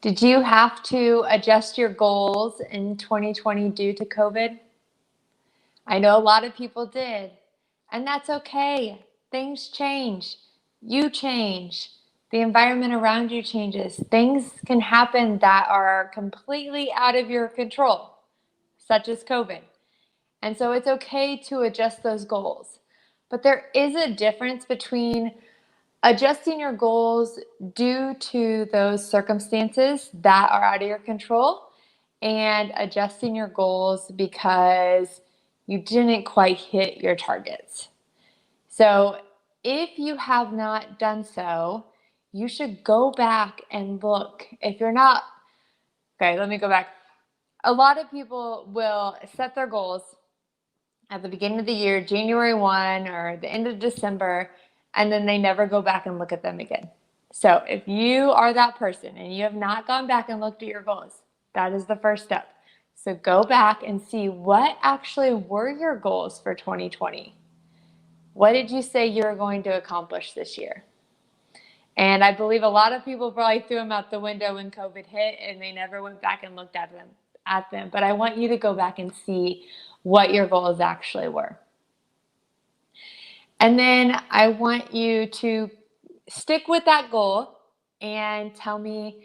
Did you have to adjust your goals in 2020 due to COVID? I know a lot of people did, and that's okay. Things change. You change. The environment around you changes. Things can happen that are completely out of your control, such as COVID. And so it's okay to adjust those goals. But there is a difference between adjusting your goals due to those circumstances that are out of your control and adjusting your goals because you didn't quite hit your targets. So if you have not done so, you should go back and look. If you're not, okay, let me go back. A lot of people will set their goals at the beginning of the year, January 1 or the end of December, and then they never go back and look at them again. So if you are that person and you have not gone back and looked at your goals, that is the first step. So go back and see what actually were your goals for 2020. What did you say you were going to accomplish this year? And I believe a lot of people probably threw them out the window when COVID hit and they never went back and looked at them. But I want you to go back and see what your goals actually were. And then I want you to stick with that goal and tell me,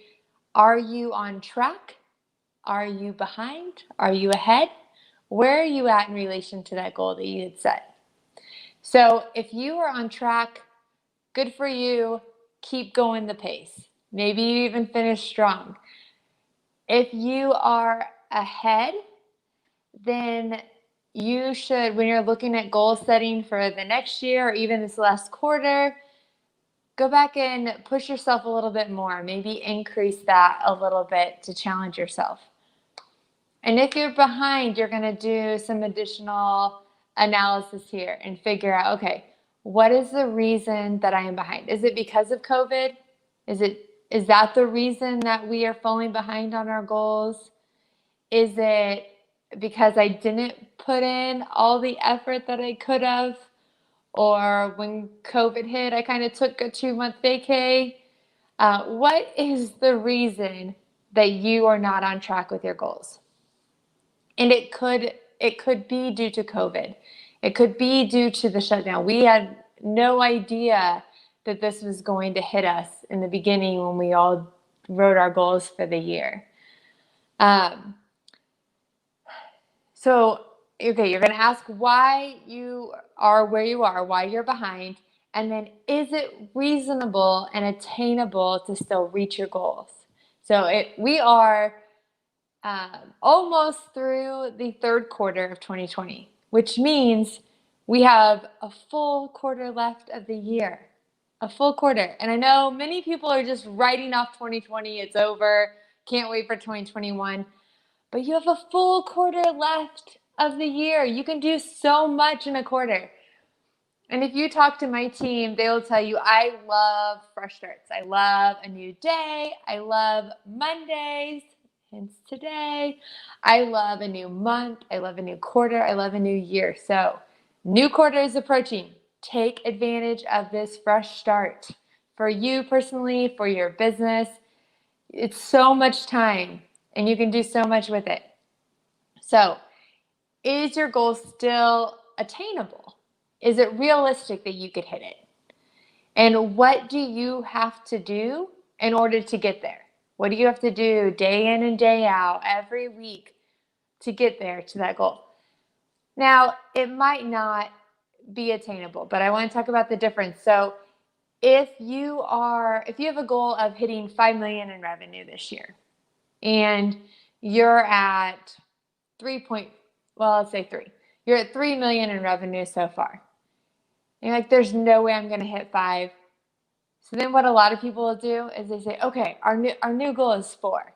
are you on track? Are you behind? Are you ahead? Where are you at in relation to that goal that you had set? So if you are on track, good for you. Keep going the pace. Maybe you even finish strong. If you are ahead, then you should, when you're looking at goal setting for the next year or even this last quarter, go back and push yourself a little bit more. Maybe increase that a little bit to challenge yourself. And if you're behind, you're going to do some additional analysis here and figure out, okay, what is the reason that I am behind? Is it because of COVID? Is that the reason that we are falling behind on our goals? Is it because I didn't put in all the effort that I could have? Or when COVID hit, I kind of took a 2-month vacay? What is the reason that you are not on track with your goals? And it could be due to COVID. It could be due to the shutdown. We had no idea that this was going to hit us in the beginning when we all wrote our goals for the year. So, okay, you're going to ask why you are where you are, why you're behind, and then is it reasonable and attainable to still reach your goals? So we are almost through the third quarter of 2020, which means we have a full quarter left of the year, a full quarter. And I know many people are just writing off 2020. It's over. Can't wait for 2021. But you have a full quarter left of the year. You can do so much in a quarter. And if you talk to my team, they will tell you, I love fresh starts. I love a new day. I love Mondays, hence today. I love a new month. I love a new quarter. I love a new year. So new quarter is approaching. Take advantage of this fresh start for you personally, for your business. It's so much time and you can do so much with it. So is your goal still attainable? Is it realistic that you could hit it? And what do you have to do in order to get there? What do you have to do day in and day out, every week to get there to that goal? Now, it might not be attainable, but I want to talk about the difference. So if you have a goal of hitting 5 million in revenue this year and you're at let's say 3. You're at 3 million in revenue so far. And you're like, there's no way I'm going to hit 5. So then what a lot of people will do is they say, okay, our new goal is 4.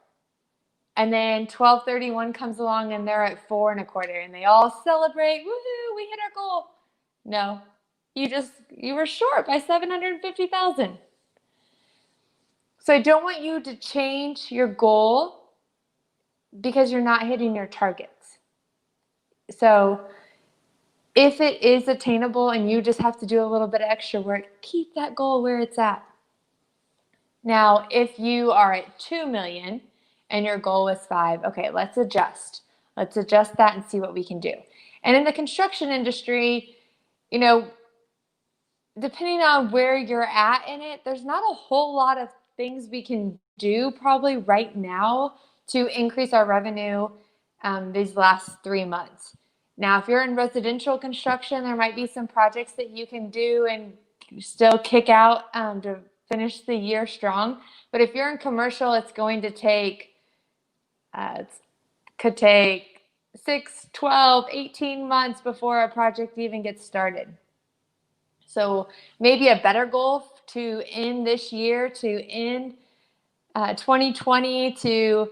And then 12/31 comes along and they're at 4.25 and they all celebrate, woohoo, we hit our goal. No, you were short by 750,000. So I don't want you to change your goal because you're not hitting your targets. So if it is attainable and you just have to do a little bit of extra work, keep that goal where it's at. Now, if you are at 2 million and your goal was 5, okay, let's adjust. Let's adjust that and see what we can do. And in the construction industry, you know, depending on where you're at in it, there's not a whole lot of things we can do probably right now to increase our revenue these last 3 months. Now, if you're in residential construction, there might be some projects that you can do and still kick out to finish the year strong. But if you're in commercial, it's going to take, it could take 6, 12, 18 months before a project even gets started. So maybe a better goal to end this year, to end 2020, to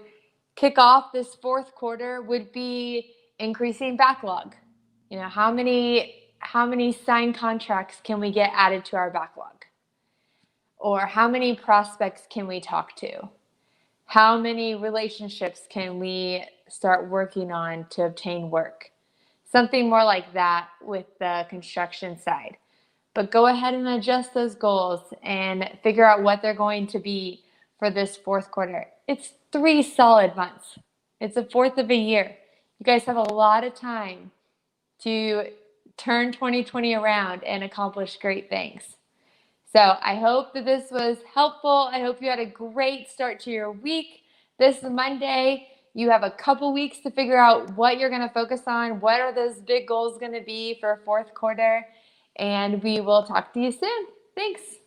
kick off this fourth quarter would be increasing backlog. You know, how many signed contracts can we get added to our backlog? Or how many prospects can we talk to? How many relationships can we start working on to obtain work? Something more like that with the construction side. But go ahead and adjust those goals and figure out what they're going to be for this fourth quarter. It's 3 solid months. It's a fourth of a year. You guys have a lot of time to turn 2020 around and accomplish great things. So I hope that this was helpful. I hope you had a great start to your week. This Monday, you have a couple weeks to figure out what you're going to focus on. What are those big goals going to be for fourth quarter? And we will talk to you soon. Thanks.